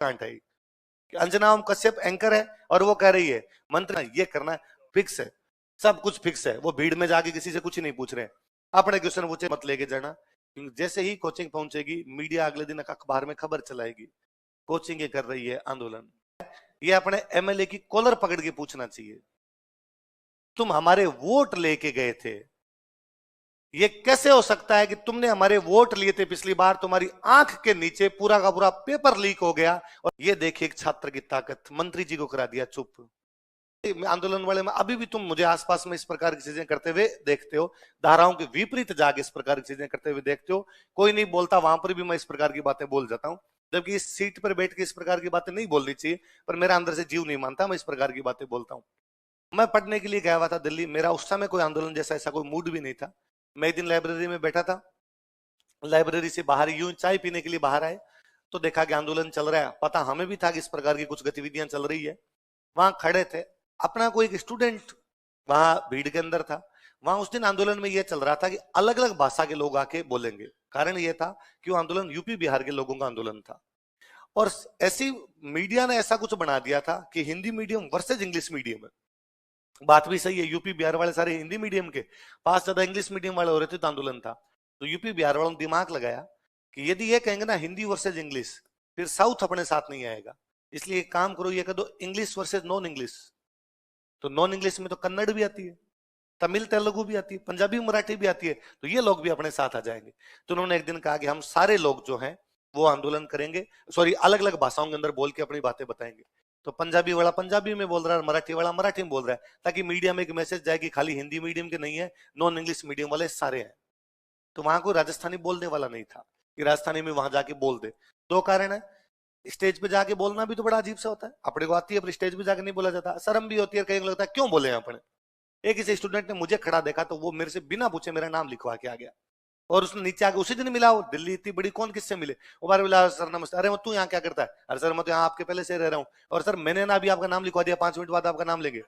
Can't है कि Anjana Om Kashyap anchor है और वो कह रही है मंत्र ये करना है, फिक्स है, सब कुछ फिक्स है। वो भीड़ में जाके किसी से कुछ नहीं पूछ रहे, अपने क्वेश्चन पूछे मत लेके जाना, क्योंकि जैसे ही कोचिंग पहुंचेगी मीडिया अगले दिन अखबार में खबर चलाएगी कोचिंग ये कर रही है आंदोलन। ये अपने एमएलए की कॉलर पकड़ के पूछना चाहिए, तुम हमारे वोट लेके गए थे, ये कैसे हो सकता है कि तुमने हमारे वोट लिए थे पिछली बार, तुम्हारी आंख के नीचे पूरा का पूरा पेपर लीक हो गया और ये देखिए एक छात्र की ताकत, मंत्री जी को करा दिया चुप। आंदोलन वाले में अभी भी तुम मुझे आसपास में इस प्रकार की चीजें करते हुए देखते हो, धाराओं के विपरीत जाके इस प्रकार की चीजें करते हुए देखते हो, कोई नहीं बोलता, वहां पर भी मैं इस प्रकार की बातें बोल जाता हूं, जबकि इस सीट पर बैठ के इस प्रकार की बातें नहीं बोलनी चाहिए, पर मेरा अंदर से जीव नहीं मानता, मैं इस प्रकार की बातें बोलता हूं। मैं पढ़ने के लिए गया हुआ था दिल्ली, मेरा उस समय कोई आंदोलन जैसा ऐसा कोई मूड भी नहीं था। मैं एक दिन लाइब्रेरी में बैठा था, लाइब्रेरी से बाहर यूं चाय पीने के लिए बाहर आए तो देखा कि आंदोलन चल रहा है, पता हमें भी था कि इस प्रकार की कुछ गतिविधियां चल रही है। वहां खड़े थे, अपना कोई एक स्टूडेंट वहां भीड़ के अंदर था। वहां उस दिन आंदोलन में यह चल रहा था कि अलग अलग भाषा के लोग आके बोलेंगे, कारण यह था कि वो आंदोलन यूपी बिहार के लोगों का आंदोलन था, और ऐसी मीडिया ने ऐसा कुछ बना दिया था कि Hindi medium versus English medium है। बात भी सही है, यूपी बिहार वाले सारे हिंदी मीडियम के, पास ज्यादा इंग्लिश मीडियम वाले हो रहे थे तो आंदोलन था। तो यूपी बिहार वालों ने दिमाग लगाया कि यदि ये कहेंगे ना हिंदी वर्सेज इंग्लिश, फिर साउथ अपने साथ नहीं आएगा, इसलिए एक काम करो ये कह दो इंग्लिश वर्सेज नॉन इंग्लिश। तो नॉन इंग्लिश में तो कन्नड़ भी आती है, तमिल तेलुगु भी आती है, पंजाबी मराठी भी आती है, तो ये लोग भी अपने साथ आ जाएंगे। तो उन्होंने एक दिन कहा कि हम सारे लोग जो हैं वो आंदोलन करेंगे, सॉरी अलग अलग भाषाओं के अंदर बोल के अपनी बातें बताएंगे। तो पंजाबी वाला पंजाबी में बोल रहा है, मराठी वाला मराठी में बोल रहा है, ताकि मीडिया में एक मैसेज जाए कि खाली हिंदी मीडियम के नहीं है, नॉन इंग्लिश मीडियम वाले सारे हैं। तो वहां कोई राजस्थानी बोलने वाला नहीं था कि राजस्थानी में वहां जाके बोल दे। दो कारण है, स्टेज पे जाके बोलना भी तो बड़ा अजीब सा होता है, अपने को आती है पर स्टेज पे जाके नहीं बोला जाता, शर्म भी होती है, कहीं लगता है क्यों बोले अपने। एक किसी स्टूडेंट ने मुझे खड़ा देखा तो वो मेरे से बिना पूछे मेरा नाम लिखवा के आ गया, और उसने नीचे आके उसी दिन मिला, वो दिल्ली इतनी बड़ी कौन किससे मिले, वो बार बोला सर नमस्ते, अरे तू यहाँ क्या करता है, अरे सर मैं तो यहाँ आपके पहले से रह रहा हूँ, और सर मैंने ना अभी आपका नाम लिखवा दिया, 5 मिनट बाद आपका नाम लेंगे,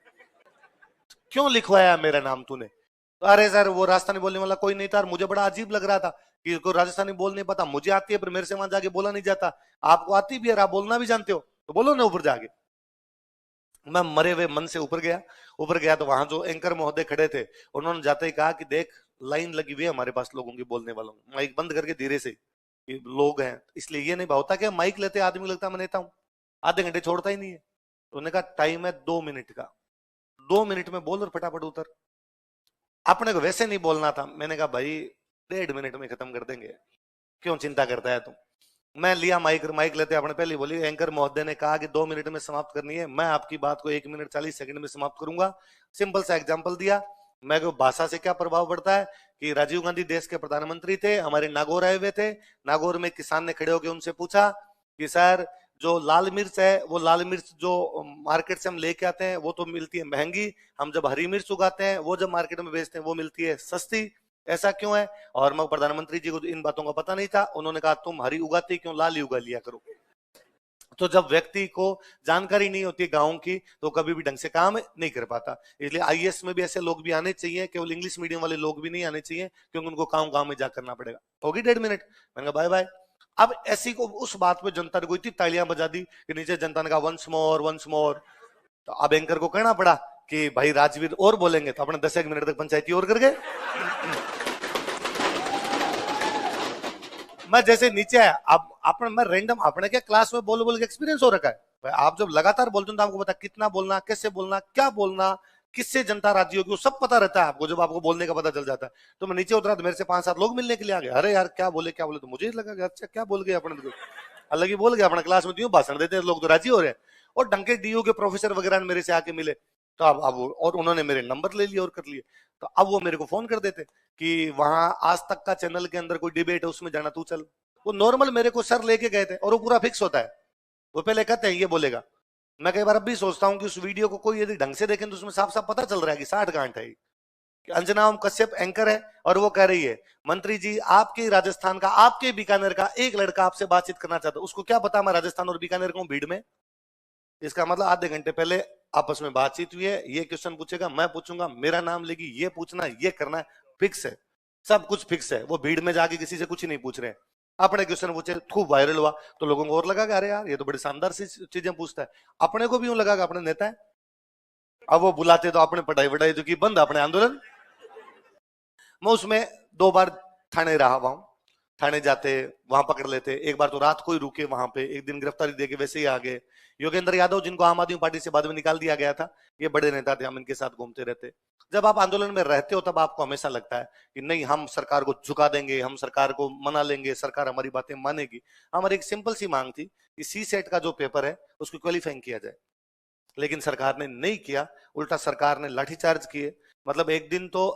क्यों लिखवाया मेरा नाम तूने। तो अरे सर वो राजस्थानी बोलने वाला कोई नहीं था, और मुझे बड़ा अजीब लग रहा था कि कोई राजस्थानी बोल नहीं पता, मुझे आती है पर मेरे से वहां जाके बोला नहीं जाता, आपको आती भी है, आप बोलना भी जानते हो तो बोलो ना ऊपर जाके। मैं मरे हुए मन से ऊपर गया तो वहां जो एंकर महोदय खड़े थे उन्होंने जाते ही कहा कि देख लाइन लगी हुई है हमारे पास लोगों की बोलने वालों की, माइक बंद करके धीरे से, ये लोग हैं, इसलिए ये नहीं भावता कि माइक लेते आदमी लगता मैं नेता हूं, आधे घंटे छोड़ता ही नहीं है। तो उन्होंने कहा टाइम है 2 मिनट का, 2 मिनट में बोल और फटाफट उतर, अपने को वैसे नहीं बोलना था। मैंने कहा भाई 1.5 मिनट में खत्म कर देंगे, क्यों चिंता करता है तुम। मैं लिया माइक, माइक लेते आपने पहले बोली एंकर महोदय ने कहा कि 2 मिनट में समाप्त करनी है, मैं आपकी बात को 1 मिनट 40 सेकंड में समाप्त करूंगा। सिंपल सा एग्जांपल दिया। मैं को भाषा से क्या प्रभाव पड़ता है कि राजीव गांधी देश के प्रधानमंत्री थे, हमारे नागौर आए हुए थे, नागौर में किसान ने खड़े होकर उनसे पूछा कि सर जो लाल मिर्च है वो लाल मिर्च जो मार्केट से हम लेके आते हैं वो तो मिलती है महंगी, हम जब हरी मिर्च उगाते हैं वो जब मार्केट में बेचते हैं वो मिलती है सस्ती, ऐसा क्यों है। और मैं प्रधानमंत्री जी को इन बातों का पता नहीं था, उन्होंने कहा तुम हरी उगाती क्यों, लाल ही उगा लिया करो। तो जब व्यक्ति को जानकारी नहीं होती गांव की तो कभी भी ढंग से काम नहीं कर पाता, इसलिए आईएएस में भी ऐसे लोग भी आने चाहिए, केवल इंग्लिश मीडियम वाले लोग भी नहीं आने चाहिए, क्योंकि उनको काम गांव में जा करना पड़ेगा। होगी 1.5 मिनट, मैंने कहा बाय बाय। अब ऐसी को उस बात पे जनता ने कोई इतनी तालियां बजा दी कि नीचे जनता ने कहा वंस मोर वंस मोर। तो अब एंकर को कहना पड़ा कि भाई राजवीर और बोलेंगे, तो अपने 10 मिनट तक पंचायती और कर गए। मैं जैसे नीचे आया, अब अपने मैं रैंडम अपने क्या क्लास में बोल बोल के एक्सपीरियंस हो रखा है भाई, आप जब लगातार बोलते हो तो आपको पता कितना बोलना, कैसे बोलना, क्या बोलना, किससे जनता राजी होगी, वो सब पता रहता है आपको, जब आपको बोलने का पता चल जाता है। तो मैं नीचे उतरा तो मेरे से 5-7 लोग मिलने के लिए आ गए, अरे यार क्या बोले क्या बोले, तो मुझे लगा कि अच्छा क्या बोल गए अपने तो अलग ही बोल गया, अपना क्लास में क्यों भाषण देते हैं लोग तो राजी हो रहे हैं। और डंके डीयू के प्रोफेसर वगैरह मेरे से आके मिले, तो अब और उन्होंने मेरे नंबर ले लिए और कर लिए। तो अब वो मेरे को फोन कर देते कि वहां आज तक का चैनल के अंदर कोई डिबेट है उसमें जाना तू चल। वो नॉर्मल मेरे को सर लेके गए थे और वो पूरा फिक्स होता है, वो पहले कहते हैं ये बोलेगा। मैं कई बार अब भी सोचता हूँ कि उस वीडियो को कोई यदि ढंग से देखें तो उसमें साफ साफ पता चल रहा है कि 60 गांठ है कि अंजना ओम कश्यप एंकर है और वो कह रही है मंत्री जी आपके राजस्थान का, आपके बीकानेर का एक लड़का आपसे बातचीत करना चाहता है, उसको क्या पता मैं राजस्थान और बीकानेर का हूं भीड़ में। इसका मतलब आधे घंटे पहले आपस में बातचीत हुई है, ये क्वेश्चन पूछेगा मैं पूछूंगा, मेरा नाम लेगी, ये पूछना ये करना है, फिक्स है, सब कुछ फिक्स है। वो भीड़ में जाके किसी से कुछ नहीं पूछ रहे हैं। आपने क्वेश्चन पूछे, खूब वायरल हुआ, तो लोगों को और लगा कि अरे यार ये तो बड़ी शानदार सी चीजें पूछता है। अपने को भी यूं लगा कि अपने नेता है। अब वो बुलाते तो अपने पढ़ाई वढ़ाई तो की बंद, अपने आंदोलन। मैं उसमें 2 बार थाने रहा हुआ हूं। थाने जाते, वहां पकड़ लेते, एक बार तो रात को ही रुके वहां पे, एक दिन गिरफ्तारी देके वैसे ही आ गए। योगेंद्र यादव, जिनको आम आदमी पार्टी से बाद में निकाल दिया गया था, ये बड़े नेता थे, हम इनके साथ घूमते रहते। जब आप आंदोलन में रहते हो तब आपको हमेशा लगता है कि नहीं, हम सरकार को झुका देंगे, हम सरकार को मना लेंगे, सरकार हमारी बातें मानेगी। हमारी एक सिंपल सी मांग थी कि सी सेट का जो पेपर है उसको क्वालिफाइंग किया जाए, लेकिन सरकार ने नहीं किया। उल्टा सरकार ने लाठीचार्ज किए। मतलब एक दिन तो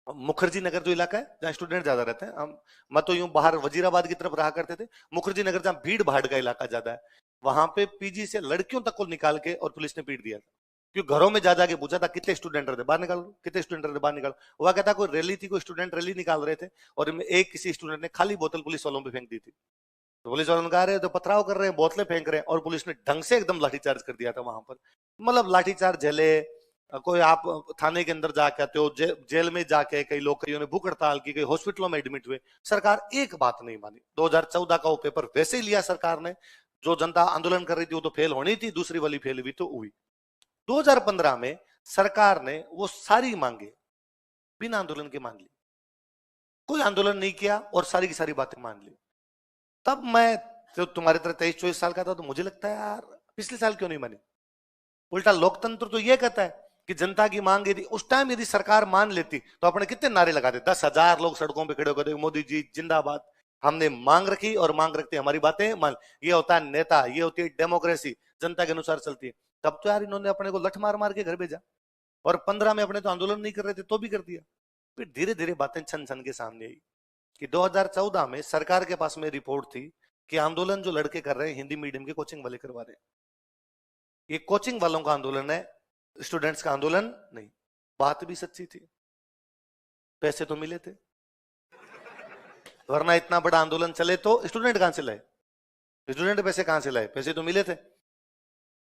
मुखर्जी नगर जो इलाका है जहाँ स्टूडेंट ज्यादा रहते हैं, हम मैं तो यूं बाहर वजीराबाद की तरफ रहा करते थे, मुखर्जी नगर जहाँ भीड़ भाड़ का इलाका ज्यादा है, वहां पे पीजी से लड़कियों तक को निकाल के और पुलिस ने पीट दिया था। क्योंकि घरों में जा जाके पूछा था कितने स्टूडेंट रहते, बाहर निकालो, कितने स्टूडेंट रहते, बाहर निकालो। वह कहता कोई रैली थी, कोई स्टूडेंट रैली निकाल रहे थे, और एक किसी स्टूडेंट ने खाली बोतल पुलिस वालों पे फेंक दी थी। तो पुलिस वालों ने कहा रहे तो पथराव कर रहे हैं, बोतलें फेंक रहे हैं, और पुलिस ने ढंग से एकदम लाठीचार्ज कर दिया था वहां पर। मतलब लाठीचार्ज झेले। कोई आप थाने के अंदर जाके आते हो, जेल में जाके कई लोग, कईयों ने भूख हड़ताल की, कई हॉस्पिटलों में एडमिट हुए, सरकार एक बात नहीं मानी। 2014 का वो पेपर वैसे ही लिया सरकार ने। जो जनता आंदोलन कर रही थी वो तो फेल होनी थी, दूसरी वाली फेल हुई तो हुई। 2015 में सरकार ने वो सारी मांगे बिना आंदोलन के मान ली, कोई आंदोलन नहीं किया और सारी की सारी बातें मान ली। तब मैं जो तुम्हारी तरह 23-24 साल का था, तो मुझे लगता है यार पिछले साल क्यों नहीं मानी। उल्टा लोकतंत्र तो ये कहता है कि जनता की मांग यदि उस टाइम यदि सरकार मान लेती तो अपने कितने नारे लगाते, 10,000 लोग सड़कों पे खड़े होकर मोदी जी जिंदाबाद। हमने मांग रखी और मांग रखते हमारी बातें मान। ये होता है नेता, ये होती है डेमोक्रेसी, जनता के अनुसार चलती है। तब तो यार इन्होंने अपने को लठ मार मार के घर भेजा, और 15 में अपने तो आंदोलन नहीं कर रहे थे तो भी कर दिया। फिर धीरे धीरे बातें छन छन के सामने आई कि 2014 में सरकार के पास में रिपोर्ट थी कि आंदोलन जो लड़के कर रहे हैं हिंदी मीडियम के कोचिंग वाले करवा रहे हैं, ये कोचिंग वालों का आंदोलन है, स्टूडेंट्स का आंदोलन नहीं। बात भी सच्ची थी, पैसे तो मिले थे, वरना इतना बड़ा आंदोलन चले तो स्टूडेंट कहां से लाए, स्टूडेंट पैसे कहां से लाए, पैसे तो मिले थे।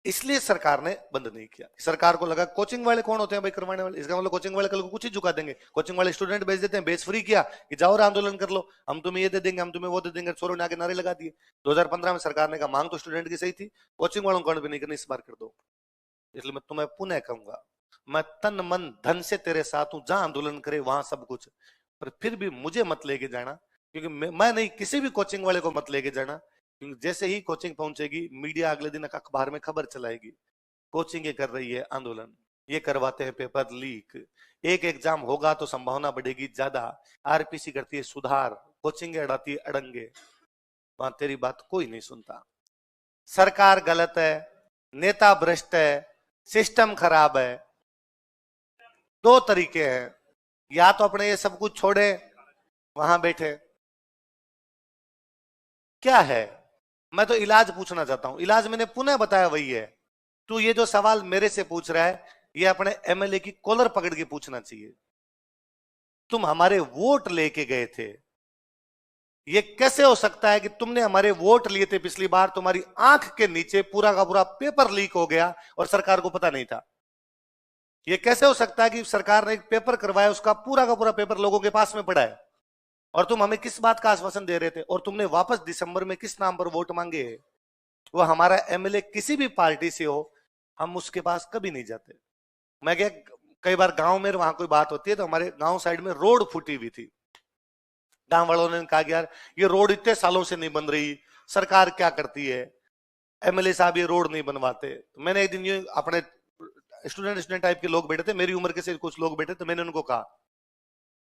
इसलिए सरकार ने बंद नहीं किया। सरकार को लगा कोचिंग वाले कौन होते हैं भाई करवाने वाले, इसका मतलब कोचिंग वाले कल को कुछ ही झुका देंगे, कोचिंग वाले स्टूडेंट भेज देते हैं, बेच फ्री किया कि जाओ और आंदोलन कर लो, हम तुम्हें ये दे देंगे, हम तुम्हें वो दे देंगे, चोरों ने आके नारे लगा दिए। 2015 में सरकार ने कहा मांग तो स्टूडेंट की सही थी, कोचिंग वालों को भी नहीं करनी, इस बार कर दो। इसलिए मैं तुम्हें पुनः कहूंगा, मैं तन मन धन से तेरे साथ हूं, जहां आंदोलन करे वहां सब कुछ, पर फिर भी मुझे मत लेके जाना, क्योंकि मैं नहीं, किसी भी कोचिंग वाले को मत लेके जाना। क्योंकि जैसे ही कोचिंग पहुंचेगी, मीडिया अगले दिन अखबार में खबर चलाएगी, कोचिंग ये कर रही है आंदोलन, ये करवाते हैं पेपर लीक, एक एग्जाम होगा तो संभावना बढ़ेगी ज्यादा, आरपीसी करती है सुधार, कोचिंग अड़ाती है अड़ंगे। वहां तेरी बात कोई नहीं सुनता। सरकार गलत है, नेता भ्रष्ट है, सिस्टम खराब है। 2 तरीके हैं, या तो अपने ये सब कुछ छोड़े, वहां बैठे। क्या है, मैं तो इलाज पूछना चाहता हूं, इलाज मैंने पुनः बताया वही है। तू ये जो सवाल मेरे से पूछ रहा है, ये अपने एमएलए की कॉलर पकड़ के पूछना चाहिए। तुम हमारे वोट लेके गए थे, ये कैसे हो सकता है कि तुमने हमारे वोट लिए थे पिछली बार, तुम्हारी आंख के नीचे पूरा का पूरा पेपर लीक हो गया और सरकार को पता नहीं था। ये कैसे हो सकता है कि सरकार ने एक पेपर करवाया, उसका पूरा का पूरा पेपर लोगों के पास में पड़ा है, और तुम हमें किस बात का आश्वासन दे रहे थे, और तुमने वापस दिसंबर में किस नाम पर वोट मांगे। वो हमारा एमएलए किसी भी पार्टी से हो, हम उसके पास कभी नहीं जाते। मैं क्या, कई बार गांव में वहां कोई बात होती है तो हमारे गांव साइड में रोड फूटी हुई थी, गांव वालों ने कहा कि यार ये रोड इतने सालों से नहीं बन रही, सरकार क्या करती है, एमएलए साहब ये रोड नहीं बनवाते। तो मैंने एक दिन ये अपने स्टूडेंट टाइप के लोग बैठे थे, मेरी उम्र के से कुछ लोग बैठे, तो मैंने उनको कहा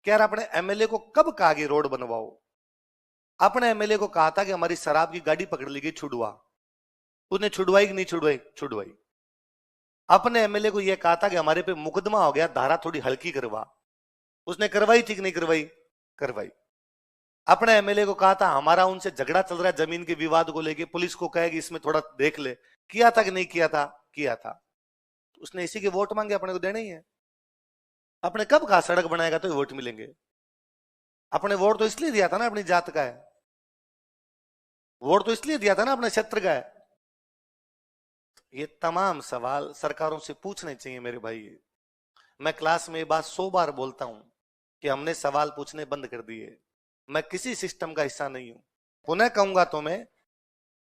कि यार अपने एमएलए को कब कहा कि रोड बनवाओ। अपने एमएलए को कहा था कि हमारी शराब की गाड़ी पकड़ ली गई, छुड़वा। उसने छुड़वाई कि नहीं छुड़वाई, छुड़वाई। अपने एमएलए को यह कहा था कि हमारे पे मुकदमा हो गया, धारा थोड़ी हल्की करवा, उसने करवाई थी कि नहीं करवाई, करवाई। अपने एमएलए को कहा था हमारा उनसे झगड़ा चल रहा है जमीन के विवाद को लेके, पुलिस को कहेगी इसमें थोड़ा देख ले, किया था कि नहीं किया था, किया था। उसने इसी के वोट मांगे, अपने को देने ही है। अपने कब कहा सड़क बनाएगा तो वोट मिलेंगे, अपने वोट तो इसलिए दिया था ना अपनी जात का है, वोट तो इसलिए दिया था ना अपने क्षेत्र का है। ये तमाम सवाल सरकारों से पूछने चाहिए मेरे भाई। मैं क्लास में ये बात 100 बार बोलता हूं कि हमने सवाल पूछने बंद कर दिए। मैं किसी सिस्टम का हिस्सा नहीं हूं। पुनः कहूंगा तो मैं,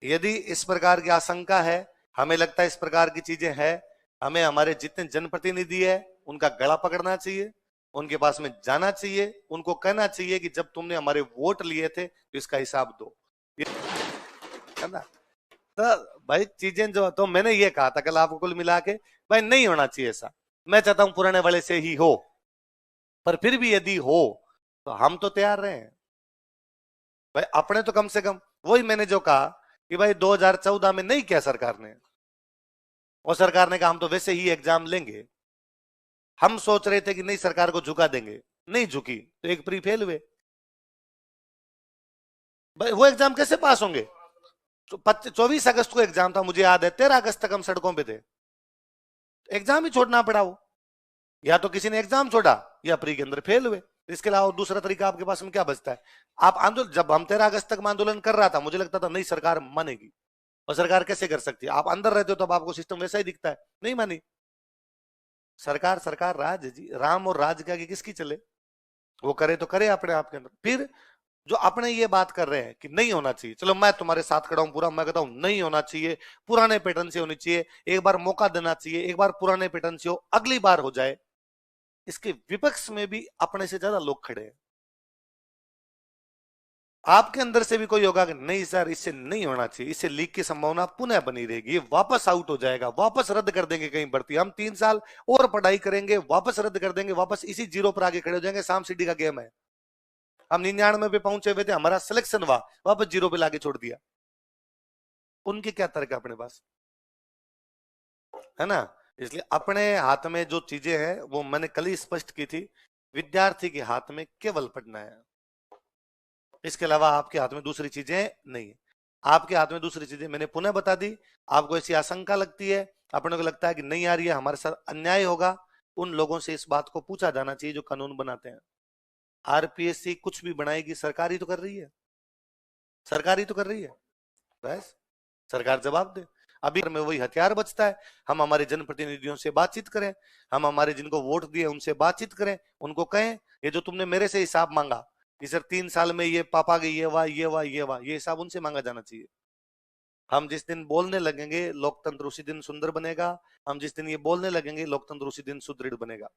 यदि इस प्रकार की आशंका है, हमें लगता है इस प्रकार की चीजें हैं, हमें हमारे जितने जनप्रतिनिधि है उनका गला पकड़ना चाहिए, उनके पास में जाना चाहिए, उनको कहना चाहिए कि जब तुमने हमारे वोट लिए थे तो इसका हिसाब दो, है ना। तो भाई चीजें जो, तो मैंने ये कहा था कल आपको कुल मिला के, भाई नहीं होना चाहिए ऐसा। मैं चाहता हूं पुराने वाले से ही हो, पर फिर भी यदि हो तो हम तो तैयार रहे हैं भाई। अपने तो कम से कम, वही मैंने जो कहा कि भाई 2014 में नहीं किया सरकार ने, और सरकार ने कहा हम तो वैसे ही एग्जाम लेंगे। हम सोच रहे थे कि नहीं सरकार को झुका देंगे, नहीं झुकी तो एक प्री फेल हुए। भाई वो एग्जाम कैसे पास होंगे? 24 अगस्त को एग्जाम था, मुझे याद है 13 अगस्त तक हम सड़कों पे थे, एग्जाम ही छोड़ना पड़ा। वो या तो किसी ने एग्जाम छोड़ा या प्री के अंदर फेल हुए, इसके अलावा दूसरा तरीका आपके पास में क्या बचता है? आप आंदोलन, जब हम 13 अगस्त तक में आंदोलन कर रहा था, मुझे लगता था नहीं सरकार मानेगी, और सरकार कैसे कर सकती है? आप अंदर रहते हो तब आपको सिस्टम वैसा ही दिखता है, नहीं मानी सरकार। सरकार राज है जी, राम और राज के आगे किसकी चले? वो करे तो करे अपने आप के अंदर। फिर जो अपने ये बात कर रहे हैं कि नहीं होना चाहिए, चलो मैं तुम्हारे साथ खड़ा हूं पूरा, मैं कहता हूं नहीं होना चाहिए, पुराने पैटर्न से होनी चाहिए, एक बार मौका देना चाहिए, एक बार पुराने पैटर्न से हो, अगली बार हो जाए। इसके विपक्ष में भी अपने से ज्यादा लोग खड़े हैं। आपके अंदर से भी कोई होगा कि नहीं सर इससे नहीं होना चाहिए, इससे लीक की संभावना पुनः बनी रहेगी, ये वापस आउट हो जाएगा, वापस रद्द कर देंगे कहीं भर्ती, हम 3 साल और पढ़ाई करेंगे, वापस रद्द कर देंगे, वापस इसी जीरो पर आगे खड़े हो जाएंगे। साम सीढ़ी का गेम है। हम 99 पे पहुंचे हुए थे, हमारा सिलेक्शन हुआ, वापस जीरो पे लाके छोड़ दिया। उनके क्या तर्क है अपने पास, है ना। इसलिए अपने हाथ में जो चीजें हैं वो मैंने कल ही स्पष्ट की थी, विद्यार्थी के हाथ में केवल पढ़ना है, इसके अलावा आपके हाथ में दूसरी चीजें नहीं है। आपके हाथ में दूसरी चीजें मैंने पुनः बता दी। आपको ऐसी आशंका लगती है, अपने को लगता है कि नहीं आ रही है, हमारे साथ अन्याय होगा, उन लोगों से इस बात को पूछा जाना चाहिए जो कानून बनाते हैं। आरपीएससी कुछ भी बनाएगी, सरकार ही तो कर रही है, सरकार ही तो कर रही है, बस सरकार जवाब दे। अभी में वही हथियार बचता है, हम हमारे जनप्रतिनिधियों से बातचीत करें, हम हमारे जिनको वोट दिए उनसे बातचीत करें, उनको कहें ये जो तुमने मेरे से हिसाब मांगा कि सर 3 साल में ये पापा गई, ये वाह ये वाह ये वाह, ये हिसाब उनसे मांगा जाना चाहिए। हम जिस दिन बोलने लगेंगे लोकतंत्र उसी दिन सुंदर बनेगा, हम जिस दिन ये बोलने लगेंगे लोकतंत्र उसी दिन सुदृढ़ बनेगा।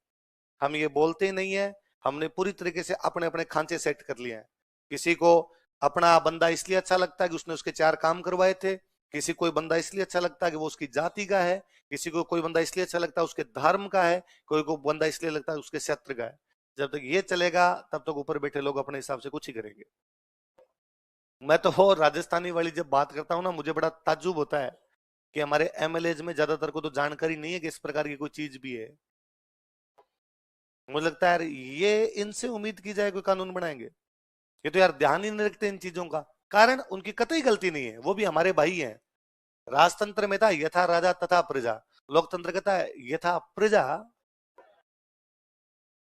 हम ये बोलते नहीं है, हमने पूरी तरीके से अपने अपने खांचे सेट कर लिए हैं। किसी को अपना बंदा इसलिए अच्छा लगता है कि उसने उसके 4 काम करवाए थे, किसी कोई बंदा इसलिए अच्छा लगता है कि वो उसकी जाति का है, किसी को कोई बंदा इसलिए अच्छा लगता है उसके धर्म का है, कोई को बंदा इसलिए लगता है उसके क्षेत्र का है। जब तक ये चलेगा तब तक ऊपर बैठे लोग अपने हिसाब से कुछ ही करेंगे। मैं तो वो राजस्थानी वाली जब बात करता हूँ ना, मुझे बड़ा ताज्जुब होता है कि हमारे एमएलए में ज्यादातर को तो जानकारी नहीं है कि इस प्रकार की कोई चीज भी है। मुझे लगता है यार ये इनसे उम्मीद की जाए कोई कानून बनाएंगे, ये तो यार ध्यान ही नहीं रखते इन चीजों का। कारण उनकी कतई गलती नहीं है, वो भी हमारे भाई हैं। राजतंत्र में था यथा राजा तथा प्रजा, लोकतंत्र कहता है यथा प्रजा,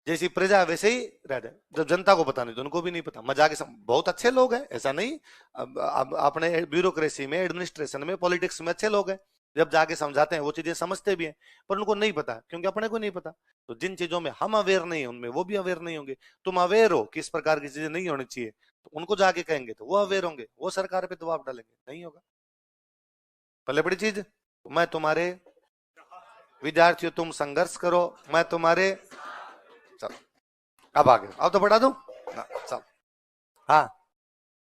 जैसी प्रजा वैसे ही राजा। जब जनता को पता नहीं तो उनको भी नहीं पता, मजाक बहुत अच्छे लोग हैं, ऐसा नहीं। अब अपने ब्यूरोक्रेसी में, एडमिनिस्ट्रेशन में, पॉलिटिक्स में अच्छे लोग हैं, जब जाके समझाते हैं वो चीजें समझते भी हैं, पर उनको नहीं पता क्योंकि अपने को नहीं पता। तो जिन चीजों में हम अवेयर नहीं है उनमें वो भी अवेयर नहीं होंगे। तुम अवेयर हो कि इस प्रकार की चीजें नहीं होनी चाहिए, तो उनको जाके कहेंगे तो वो अवेयर होंगे, वो सरकार पे दबाव डालेंगे, नहीं होगा। पहले बड़ी चीज, मैं तुम्हारे विद्यार्थियों, तुम संघर्ष करो, मैं तुम्हारे, चलो अब आगे, अब तो पढ़ा दूं ना, चल हाँ।